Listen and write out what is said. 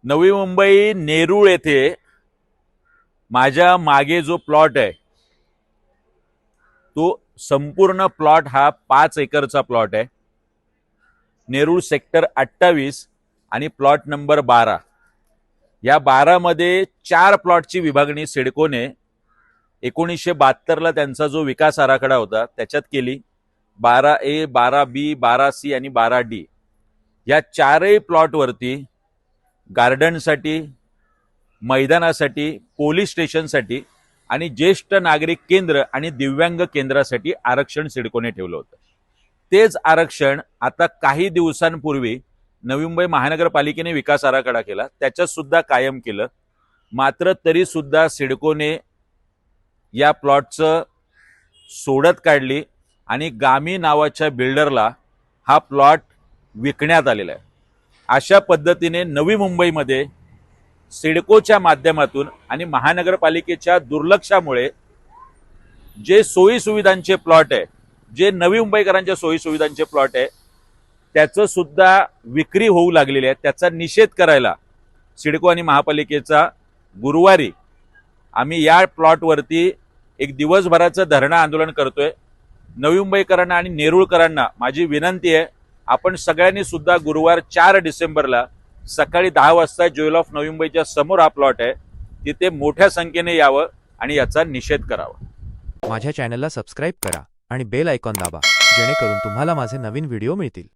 नवी मुंबई नेरूळ येथे माझ्या मागे जो प्लॉट आहे तो संपूर्ण प्लॉट हा 5 एकरचा प्लॉट आहे। नेरूळ सेक्टर 28 आणि प्लॉट नंबर 12 या 12 मध्ये 4 प्लॉटची विभागणी सिडकोने 1972 ला त्यांचा जो विकास आराखडा होता त्याच्यात केली। 12A, 12B, 12C आणि 12D या चारही प्लॉट वरती गार्डनसाठी, मैदानासाठी, पोलीस स्टेशनसाठी आणि ज्येष्ठ नागरिक केंद्र आणि दिव्यांग केंद्रासाठी आरक्षण सिडकोने ठेवलं होतं। तेच आरक्षण आता काही दिवसांपूर्वी नवी मुंबई महानगरपालिकेने विकास आराखडा केला, त्याच्यात सुद्धा कायम केलं। मात्र तरी सुद्धा सिडकोने या प्लॉटचं सोडत काढली आणि गामी नावाच्या बिल्डरला हा प्लॉट विकण्यात आलेला आहे। अशा पद्धतीने नवी मुंबईमध्ये सिडकोच्या माध्यमातून आणि महानगरपालिकेच्या दुर्लक्षामुळे जे सोयी सुविधांचे प्लॉट आहे, जे नवी मुंबईकरांच्या सोयी सुविधांचे प्लॉट आहे त्याचं सुद्धा विक्री होऊ लागलेली आहे। त्याचा निषेध करायला सिडको आणि महापालिकेचा गुरुवारी आम्ही या प्लॉटवरती एक दिवसभराचं धरणं आंदोलन करतोय। नवी मुंबईकरांना आणि नेरूळकरांना माझी विनंती आहे, आपण सगळ्यांनी सुद्धा गुरुवार 4 डिसेंबरला सकाळी 10 वाजता ज्वेल ऑफ नवी मुंबईच्या समोर हा प्लॉट आहे, तिथे मोठ्या संख्येने यावं आणि याचा निषेध करावा। माझ्या चॅनलला सबस्क्राइब करा आणि बेल आयकॉन दाबा, जेणेकरून तुम्हाला माझे नवीन व्हिडिओ मिळतील।